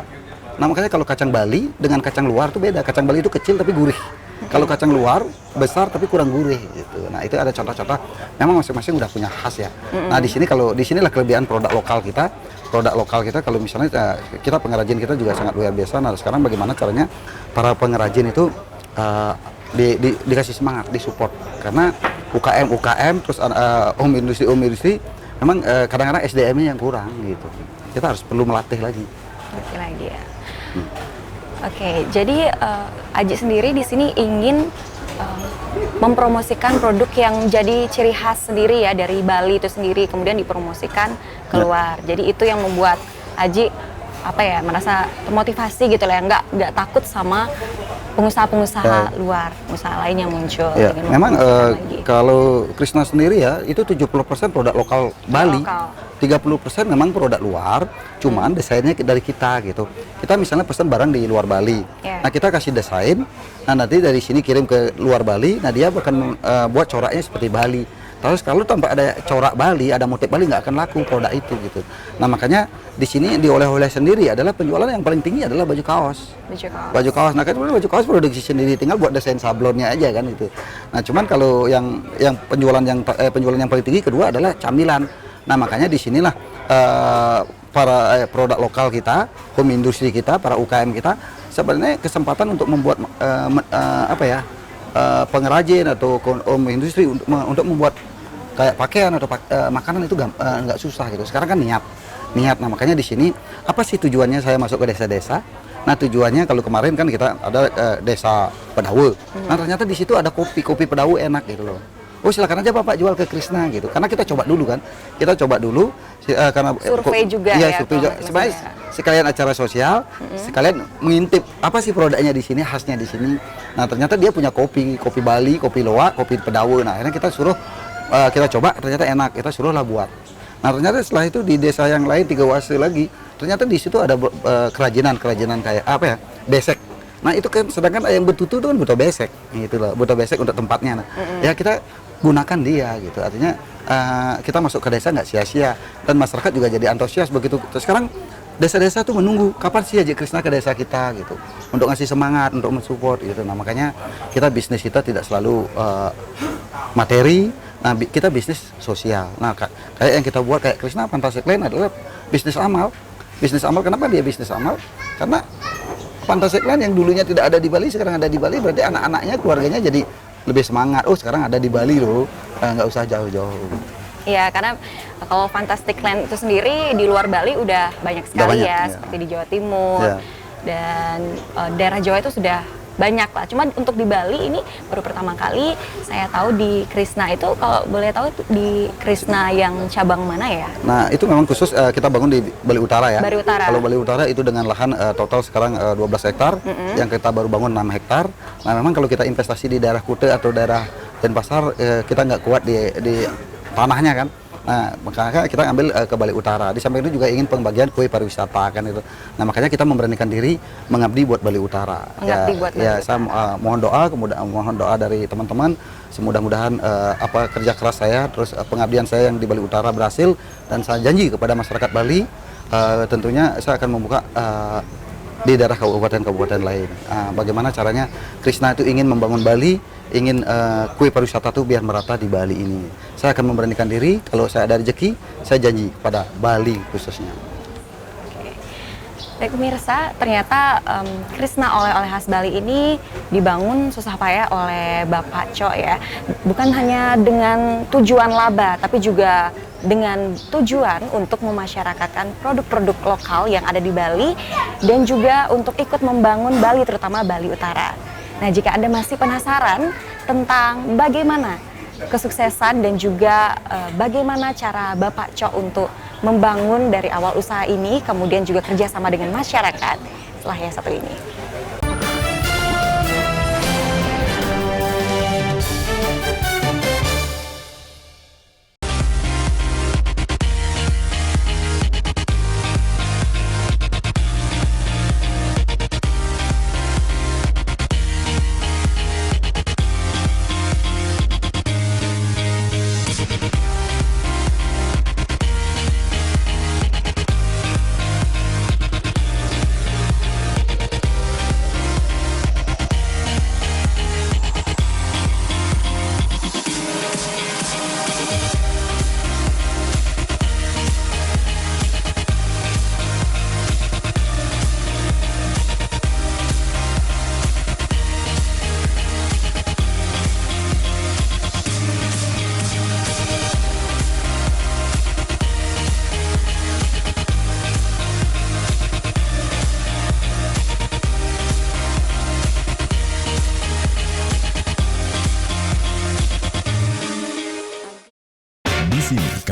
Nah makanya kalau kacang Bali dengan kacang luar tuh beda. Kacang Bali itu kecil tapi gurih. Kalau kacang luar besar tapi kurang gurih gitu. Nah itu ada contoh-contoh. Memang masing-masing udah punya khas ya. Nah di sinilah kelebihan produk lokal kita. Kalau misalnya kita pengrajin kita juga sangat luar biasa. Nah sekarang bagaimana caranya para pengrajin itu dikasih semangat, disupport. Karena UKM terus home industri memang kadang-kadang SDM-nya yang kurang gitu. Kita harus perlu melatih lagi. Ya. Oke, jadi Aji sendiri di sini ingin mempromosikan produk yang jadi ciri khas sendiri ya dari Bali itu sendiri, kemudian dipromosikan keluar. Jadi itu yang membuat Aji merasa termotivasi gitu lah, nggak takut sama pengusaha-pengusaha luar, pengusaha lain yang muncul. Ya, memang kalau Krishna sendiri ya itu 70% produk lokal Bali, 30% memang produk luar, cuman desainnya dari kita gitu. Kita misalnya pesan barang di luar Bali, nah kita kasih desain, nah nanti dari sini kirim ke luar Bali, nah dia akan buat coraknya seperti Bali. Terus kalau tanpa ada corak Bali, ada motif Bali, nggak akan laku produk itu gitu. Nah makanya di sini di oleh-oleh sendiri adalah penjualan yang paling tinggi adalah baju kaos. Baju kaos. Nah kan baju kaos produksi sendiri, tinggal buat desain sablonnya aja kan itu. Nah cuman kalau yang penjualan yang paling tinggi kedua adalah camilan. Nah makanya di sinilah para produk lokal kita, home industri kita, para UKM kita sebenarnya kesempatan untuk membuat pengrajin atau home industri untuk membuat kayak pakaian atau makanan itu nggak susah gitu. Sekarang kan niat. Nah makanya di sini apa sih tujuannya saya masuk ke desa-desa? Nah tujuannya kalau kemarin kan kita ada desa Pedawe. Nah ternyata di situ ada kopi Pedawe enak gitu loh. Oh silakan aja Bapak jual ke Krishna gitu. Karena kita coba dulu kan. Karena survei juga sebenarnya sekalian acara sosial, sekalian mengintip apa sih produknya di sini, khasnya di sini. Nah ternyata dia punya kopi Bali, kopi Loak, kopi Pedawe. Nah akhirnya kita suruh kita coba, ternyata enak, kita suruhlah buat. Nah ternyata setelah itu di desa yang lain 3 wase lagi, ternyata di situ ada kerajinan kayak besek. Nah itu kan sedangkan ayam betutu itu kan butuh besek, gitu loh, butuh besek untuk tempatnya. Nah, ya kita gunakan dia gitu, artinya kita masuk ke desa nggak sia-sia dan masyarakat juga jadi antusias begitu. Sekarang desa-desa tuh menunggu kapan sih Haji Krishna ke desa kita gitu, untuk ngasih semangat, untuk mensupport gitu. Nah makanya bisnis kita tidak selalu materi. Nah, kita bisnis sosial. Nah, kayak yang kita buat kayak Krishna Fantastic Land adalah bisnis amal. Bisnis amal, kenapa dia bisnis amal? Karena Fantastic Land yang dulunya tidak ada di Bali, sekarang ada di Bali, berarti anak-anaknya, keluarganya jadi lebih semangat. Oh, sekarang ada di Bali loh, nggak usah jauh-jauh. Iya, karena kalau Fantastic Land itu sendiri di luar Bali udah banyak sekali seperti di Jawa Timur dan daerah Jawa itu sudah banyak lah. Cuma untuk di Bali ini baru pertama kali saya tahu di Krishna itu, kalau boleh tahu di Krishna yang cabang mana ya? Nah itu memang khusus kita bangun di Bali Utara ya. Bali Utara. Kalau Bali Utara itu dengan lahan total sekarang 12 hektar, yang kita baru bangun 6 hektar. Nah memang kalau kita investasi di daerah Kute atau daerah Denpasar, kita nggak kuat di tanahnya kan. Nah, makanya kita ambil ke Bali Utara. Di samping itu juga ingin pembagian kue pariwisata kan itu. Nah, makanya kita memberanikan diri mengabdi buat Bali Utara. Saya mohon doa dari teman-teman. Semudah-mudahan kerja keras saya, terus pengabdian saya yang di Bali Utara berhasil, dan saya janji kepada masyarakat Bali, tentunya saya akan membuka di daerah kabupaten-kabupaten lain. Bagaimana caranya Krishna itu ingin membangun Bali, ingin kue pariwisata itu biar merata di Bali ini. Saya akan memberanikan diri, kalau saya ada rezeki, saya janji pada Bali khususnya. Baik pemirsa, ternyata Krishna oleh-oleh khas Bali ini dibangun susah payah oleh Bapak Cho ya. Bukan hanya dengan tujuan laba, tapi juga dengan tujuan untuk memasyarakatkan produk-produk lokal yang ada di Bali dan juga untuk ikut membangun Bali, terutama Bali Utara. Nah, jika Anda masih penasaran tentang bagaimana kesuksesan dan juga bagaimana cara Bapak Cho untuk membangun dari awal usaha ini, kemudian juga kerjasama dengan masyarakat, setelah yang satu ini.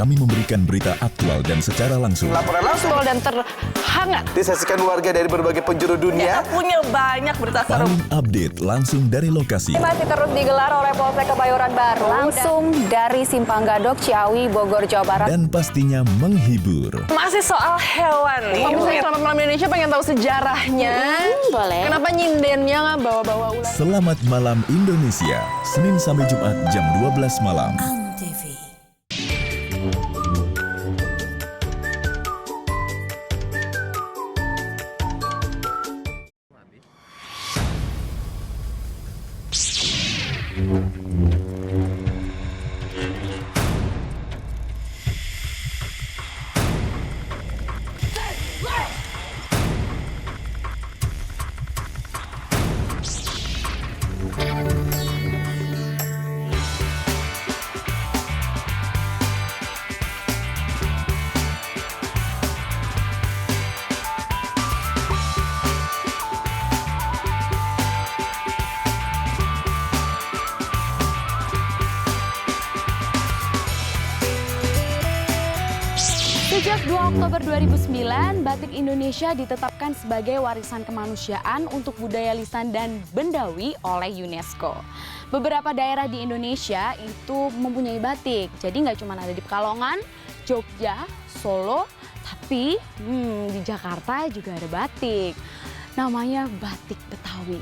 Kami memberikan berita aktual dan secara langsung. Laporan langsung dan terhangat disaksikan warga dari berbagai penjuru dunia. Kita punya banyak berita seru. Paling update langsung dari lokasi. Masih terus digelar oleh Polsek Kebayoran Baru langsung dari Simpang Gadok, Ciawi, Bogor, Jawa Barat. Dan pastinya menghibur. Masih soal hewan nih. Pemirsa Selamat Malam Indonesia pengen tahu sejarahnya. Boleh. Kenapa nyindennya nggak bawa-bawa ular? Selamat Malam Indonesia, Senin sampai Jumat jam 12 malam. Antv. Sejak 2 Oktober 2009, batik Indonesia ditetapkan sebagai warisan kemanusiaan untuk budaya lisan dan bendawi oleh UNESCO. Beberapa daerah di Indonesia itu mempunyai batik, jadi nggak cuma ada di Pekalongan, Jogja, Solo, tapi di Jakarta juga ada batik. Namanya batik Betawi.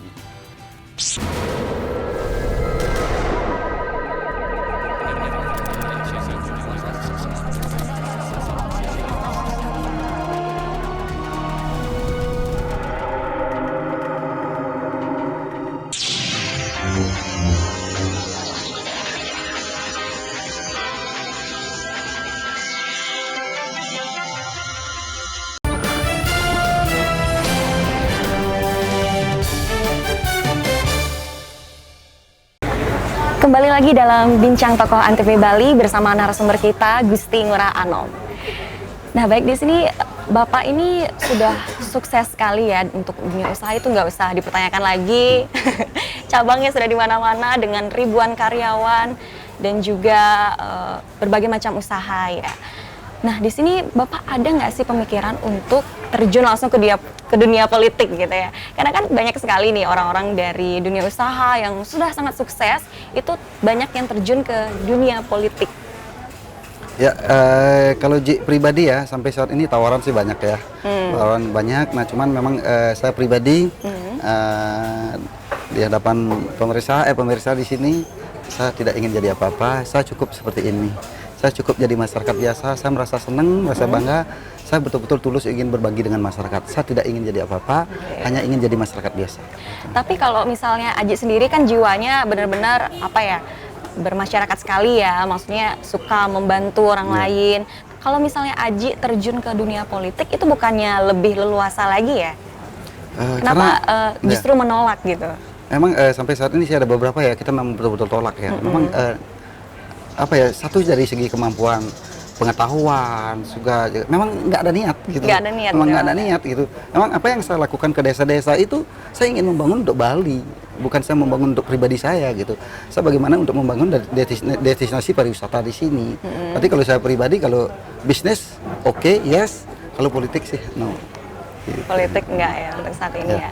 Kembali lagi dalam Bincang Tokoh Antv Bali bersama narasumber kita Gusti Ngurah Anom. Nah, baik, di sini Bapak ini sudah sukses sekali ya untuk dunia usaha, itu nggak usah dipertanyakan lagi. Cabangnya sudah di mana-mana dengan ribuan karyawan dan juga berbagai macam usaha ya. Nah, di sini Bapak ada nggak sih pemikiran untuk terjun langsung ke dunia politik gitu ya? Karena kan banyak sekali nih orang-orang dari dunia usaha yang sudah sangat sukses, itu banyak yang terjun ke dunia politik. Ya, kalau pribadi ya, sampai saat ini tawaran sih banyak ya. Tawaran banyak, nah cuman memang saya pribadi di hadapan pemirsa di sini, saya tidak ingin jadi apa-apa, saya cukup seperti ini. Saya cukup jadi masyarakat biasa, saya merasa senang, merasa bangga, saya betul-betul tulus ingin berbagi dengan masyarakat. Saya tidak ingin jadi apa-apa, hanya ingin jadi masyarakat biasa. Tapi kalau misalnya Aji sendiri kan jiwanya benar-benar bermasyarakat sekali ya, maksudnya suka membantu orang lain. Kalau misalnya Aji terjun ke dunia politik, itu bukannya lebih leluasa lagi ya? Kenapa justru menolak gitu? Memang sampai saat ini sih ada beberapa ya, kita memang betul-betul tolak ya. Memang satu dari segi kemampuan pengetahuan juga memang nggak ada niat gitu. Nggak ada niat. Memang nggak ada niat gitu. Memang apa yang saya lakukan ke desa-desa itu saya ingin membangun untuk Bali, bukan saya membangun untuk pribadi saya gitu. Saya bagaimana untuk membangun destinasi pariwisata di sini. Tapi kalau saya pribadi, kalau bisnis oke, yes. Kalau politik sih no. Gitu. Politik enggak ya untuk saat ini ya.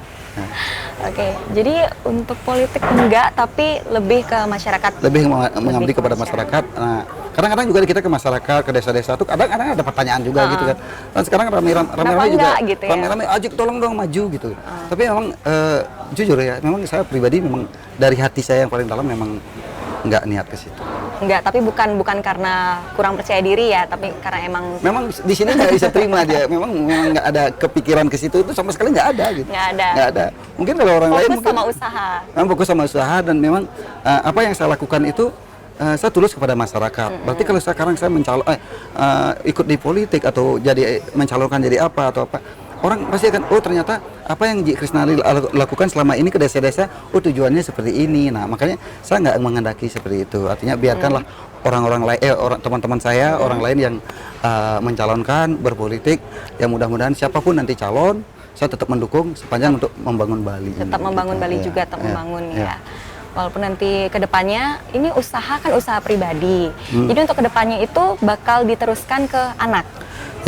Oke, jadi untuk politik enggak, tapi lebih ke masyarakat. Lebih mengabdi kepada masyarakat. Nah, kadang-kadang juga kita ke masyarakat, ke desa-desa tuh kadang-kadang ada pertanyaan juga gitu kan. Dan sekarang rame-rame juga, gitu rame-rame, Aji tolong dong maju gitu. Tapi memang jujur ya, memang saya pribadi memang dari hati saya yang paling dalam memang nggak niat ke situ. Enggak, tapi bukan karena kurang percaya diri ya, tapi karena memang di sini nggak bisa terima dia. Memang nggak ada kepikiran ke situ, itu sama sekali nggak ada gitu. Nggak ada. Mungkin kalau orang lain fokus sama usaha. Memang fokus sama usaha, dan memang apa yang saya lakukan itu saya tulus kepada masyarakat. Berarti kalau sekarang saya ikut di politik atau mencalonkan jadi apa atau apa, orang pasti akan, oh ternyata apa yang Ji Krisnali lakukan selama ini ke desa-desa, oh tujuannya seperti ini. Nah makanya saya nggak menghendaki seperti itu. Artinya biarkanlah orang-orang lain, teman-teman saya, orang lain yang mencalonkan, berpolitik, yang mudah-mudahan siapapun nanti calon, saya tetap mendukung sepanjang untuk membangun Bali. Tetap membangun Bali juga, tetap membangun ya. walaupun nanti kedepannya ini usaha kan usaha pribadi. Jadi untuk kedepannya itu bakal diteruskan ke anak.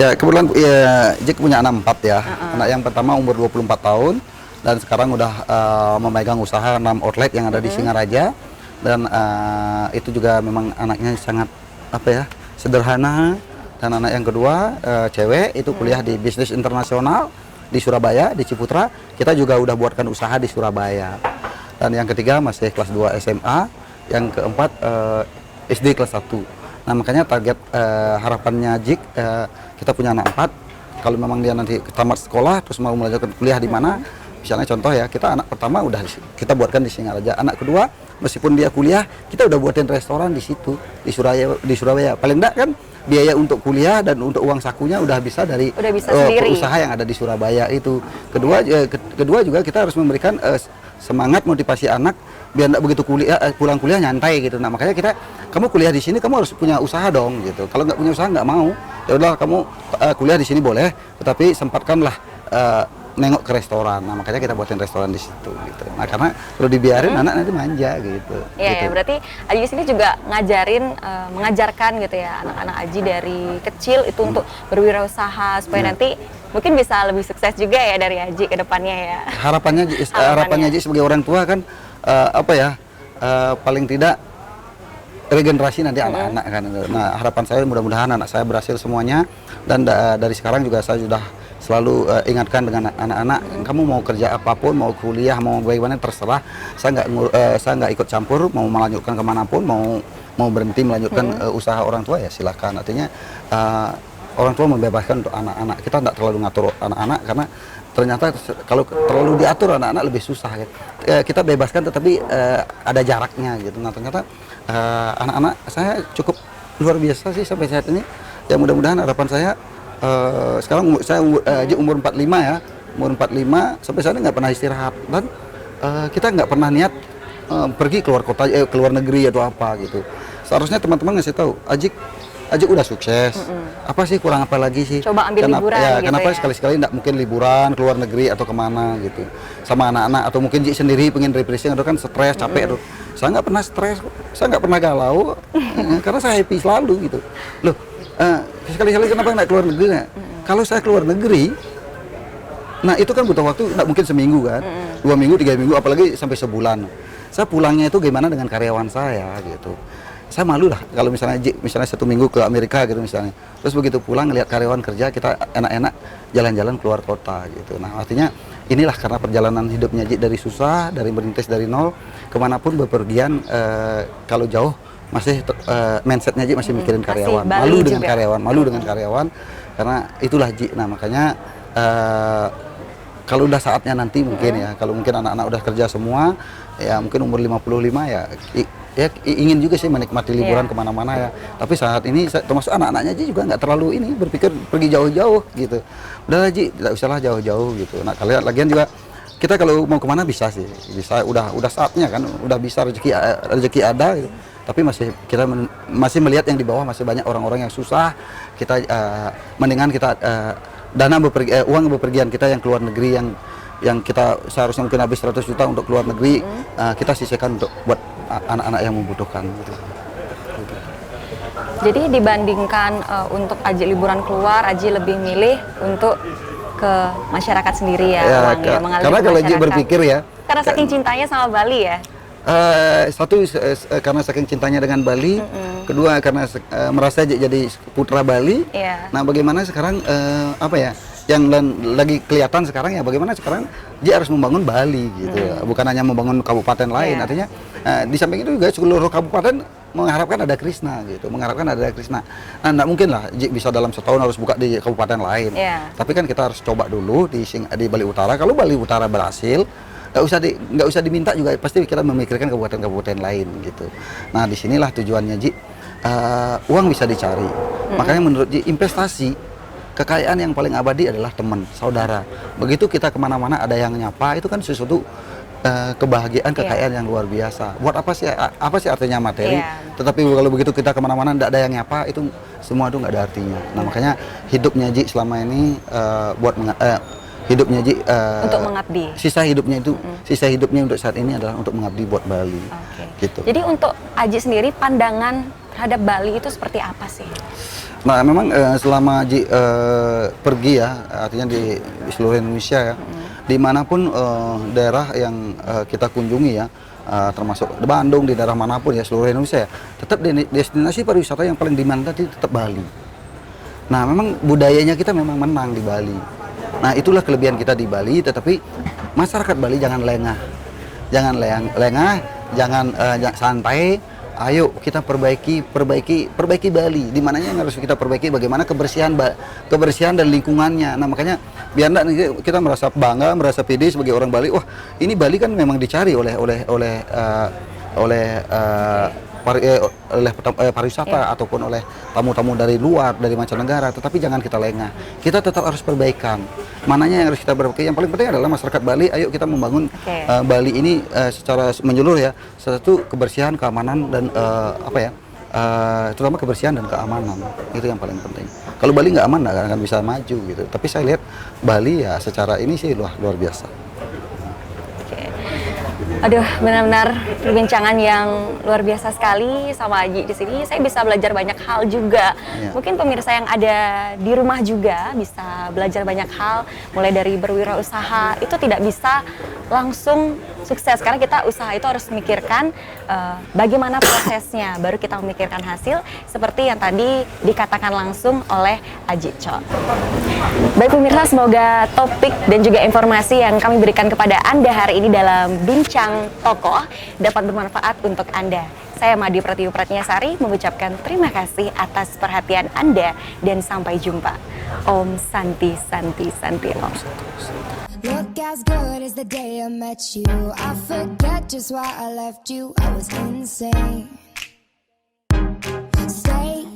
Ya kebetulan ya, Jik punya anak 4 ya. Anak yang pertama umur 24 tahun dan sekarang udah memegang usaha 6 outlet yang ada di Singaraja. Dan itu juga memang anaknya sangat sederhana. Dan anak yang kedua cewek itu kuliah di bisnis internasional di Surabaya, di Ciputra. Kita juga udah buatkan usaha di Surabaya. Dan yang ketiga masih kelas 2 SMA, yang keempat SD kelas 1. Nah makanya target harapannya Jik, kita punya anak 4. Kalau memang dia nanti tamat sekolah terus mau melanjutkan kuliah di mana, misalnya contoh ya, kita anak pertama udah kita buatkan di Singaraja, anak kedua meskipun dia kuliah kita udah buatin restoran di situ di Surabaya. Paling enggak kan biaya untuk kuliah dan untuk uang sakunya udah bisa dari usaha yang ada di Surabaya itu. Kedua juga kita harus memberikan semangat motivasi anak biar enggak begitu pulang kuliah nyantai gitu. Nah makanya kamu kuliah di sini kamu harus punya usaha dong gitu. Kalau nggak punya usaha nggak mau, ya udah kamu kuliah di sini boleh, tetapi sempatkanlah nengok ke restoran. Nah makanya kita buatin restoran di situ gitu. Nah karena kalau dibiarin anak nanti manja gitu. Iya gitu. Ya, berarti Aji sini juga mengajarkan gitu ya anak-anak Aji dari kecil itu untuk berwirausaha supaya nanti mungkin bisa lebih sukses juga ya dari Aji ke depannya ya. Harapannya Aji sebagai orang tua kan paling tidak regenerasi nanti anak-anak kan. Nah harapan saya mudah-mudahan anak saya berhasil semuanya dan dari sekarang juga saya sudah selalu ingatkan dengan anak-anak, kamu mau kerja apapun, mau kuliah, mau bagaimana terserah, saya nggak ikut campur, mau melanjutkan kemanapun, mau berhenti melanjutkan usaha orang tua ya silakan. Artinya orang tua membebaskan untuk anak-anak, kita nggak terlalu ngatur anak-anak karena ternyata kalau terlalu diatur anak-anak lebih susah ya. Kita bebaskan tetapi ada jaraknya gitu. Nah ternyata anak-anak saya cukup luar biasa sih sampai saat ini. Ya mudah-mudahan harapan saya sekarang saya umur 45 ya, umur 45 sampai saat ini nggak pernah istirahat dan kita nggak pernah niat pergi keluar kota, keluar negeri atau apa gitu. Seharusnya teman-teman ngasih tahu, Ajik udah sukses, apa sih kurang apa lagi sih? Coba ambil liburan gitu kenapa ya? Sekali-sekali nggak mungkin liburan keluar negeri atau kemana gitu sama anak-anak atau mungkin Jik sendiri pengen refreshing atau kan stres capek tuh. Saya nggak pernah stres, saya nggak pernah galau karena saya happy selalu gitu. Loh sekali-kali kenapa nggak keluar negeri ya? Kalau saya keluar negeri, nah itu kan butuh waktu, nggak mungkin seminggu kan, 2 minggu, 3 minggu, apalagi sampai sebulan. Saya pulangnya itu gimana dengan karyawan saya gitu. Saya malu lah kalau misalnya 1 minggu ke Amerika gitu misalnya, terus begitu pulang ngelihat karyawan kerja kita enak-enak jalan-jalan keluar kota gitu. Nah artinya inilah karena perjalanan hidupnya Jik dari susah, dari merintis dari nol, kemanapun bepergian kalau jauh masih mindsetnya Jik masih mikirin karyawan, malu dengan karyawan karena itulah Jik. Nah makanya kalau udah saatnya nanti mungkin ya, kalau mungkin anak-anak udah kerja semua ya mungkin umur 55 ya ingin juga sih menikmati liburan kemana-mana ya. Tapi saat ini termasuk anak-anaknya Ji juga nggak terlalu ini berpikir pergi jauh-jauh gitu. Udahlah Ji, tidak usahlah jauh-jauh gitu. Nah kalian lagian juga kita kalau mau kemana bisa sih, bisa udah saatnya kan, udah bisa rezeki ada gitu. Tapi kita masih melihat yang di bawah masih banyak orang-orang yang susah. Kita mendingan kita uang bepergian kita yang keluar negeri yang kita seharusnya mungkin habis 100 juta untuk keluar negeri, kita sisihkan untuk buat anak-anak yang membutuhkan gitu. Jadi dibandingkan untuk Aji liburan keluar, Aji lebih milih untuk ke masyarakat sendiri ya, karena kalau Aji berpikir ya, karena saking cintanya sama Bali ya. Satu karena saking cintanya dengan Bali, kedua karena merasa jadi putra Bali. Nah bagaimana sekarang yang lagi kelihatan sekarang ya bagaimana sekarang dia harus membangun Bali gitu, bukan hanya membangun kabupaten lain. Artinya di samping itu juga seluruh kabupaten mengharapkan ada Krishna gitu, mengharapkan ada Krishna. Nah nggak mungkin lah bisa dalam setahun harus buka di kabupaten lain. Tapi kan kita harus coba dulu di Bali Utara. Kalau Bali Utara berhasil, nggak usah diminta juga pasti kita memikirkan kabupaten-kabupaten lain gitu. Nah disinilah tujuannya Ji, uang bisa dicari. Makanya menurut Ji investasi, kekayaan yang paling abadi adalah teman, saudara. Begitu kita kemana-mana ada yang nyapa, itu kan sesuatu kebahagiaan, kekayaan yang luar biasa. Buat apa sih artinya materi? Tetapi kalau begitu kita kemana-mana tidak ada yang nyapa, itu semua itu nggak ada artinya. Nah makanya hidupnya Ji selama ini hidupnya Ji, untuk mengabdi. Sisa hidupnya itu, sisa hidupnya untuk saat ini adalah untuk mengabdi buat Bali. Gitu. Jadi untuk Aji sendiri pandangan terhadap Bali itu seperti apa sih? Nah memang selama Ji pergi ya, artinya di seluruh Indonesia ya, dimanapun daerah yang kita kunjungi ya, termasuk di Bandung, di daerah manapun ya seluruh Indonesia ya, tetap destinasi pariwisata yang paling dimana tadi tetap Bali. Nah memang budayanya kita memang menang di Bali. Nah itulah kelebihan kita di Bali, tetapi masyarakat Bali jangan lengah, jangan santai. Ayo kita perbaiki Bali. Di mananya yang harus kita perbaiki, bagaimana kebersihan dan lingkungannya. Nah makanya biar kita merasa bangga, merasa pede sebagai orang Bali. Wah ini Bali kan memang dicari oleh pariwisata ataupun oleh tamu-tamu dari luar, dari mancanegara. Tetapi jangan kita lengah, kita tetap harus perbaikan. Mananya yang harus kita perbaiki? Yang paling penting adalah masyarakat Bali. Ayo kita membangun Bali ini secara menyeluruh ya, satu kebersihan, keamanan dan terutama kebersihan dan keamanan, itu yang paling penting. Kalau Bali nggak aman nggak akan bisa maju gitu. Tapi saya lihat Bali ya secara ini sih luar biasa. Aduh, benar-benar perbincangan yang luar biasa sekali sama Aji di sini. Saya bisa belajar banyak hal juga. Mungkin pemirsa yang ada di rumah juga bisa belajar banyak hal, mulai dari berwirausaha. Itu tidak bisa langsung sukses karena kita usaha itu harus memikirkan bagaimana prosesnya, baru kita memikirkan hasil seperti yang tadi dikatakan langsung oleh Aji Cho. Baik pemirsa, semoga topik dan juga informasi yang kami berikan kepada Anda hari ini dalam Bincang Tokoh dapat bermanfaat untuk Anda. Saya Madi Pratiwi Pratnyasari mengucapkan terima kasih atas perhatian Anda dan sampai jumpa. Om Santi Santi Santi Om. Look as good as the day I met you. I forget just why I left you. I was insane. Stay.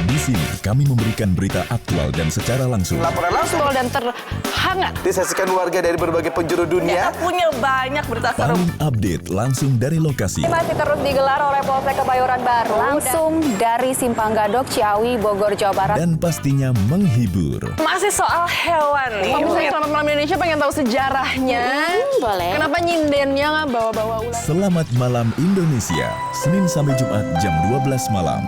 Di sini kami memberikan berita aktual dan secara langsung. Laporan langsung dan terhangat disaksikan warga dari berbagai penjuru dunia. Kita punya banyak berita seru. Paling update langsung dari lokasi. Masih terus digelar oleh Polsek Kebayoran Baru. Langsung dari Simpang Gadok, Ciawi, Bogor, Jawa Barat. Dan pastinya menghibur. Masih soal hewan nih. Pemirsa Selamat Malam Indonesia pengen tahu sejarahnya. Boleh. Kenapa nyindennya nggak bawa-bawa ular? Selamat Malam Indonesia, Senin sampai Jumat jam 12 malam.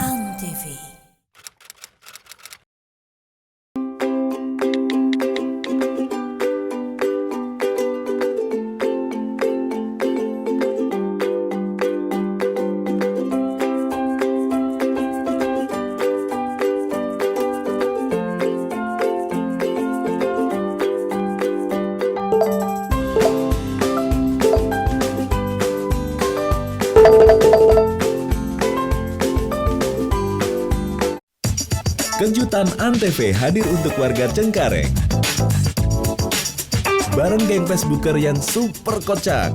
Kejutan Antv hadir untuk warga Cengkareng. Bareng geng Facebooker yang super kocak.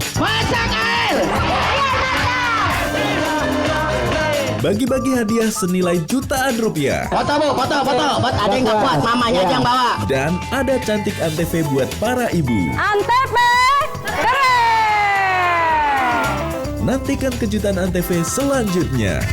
Bagi-bagi hadiah senilai jutaan rupiah. Foto bu, foto. Buat ada yang nggak kuat, mamanya aja yang bawa. Dan ada cantik Antv buat para ibu. Antv, keren! Nantikan kejutan Antv selanjutnya.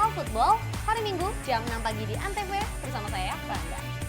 Total Football hari Minggu jam 6 pagi di Antv bersama saya, Rangga.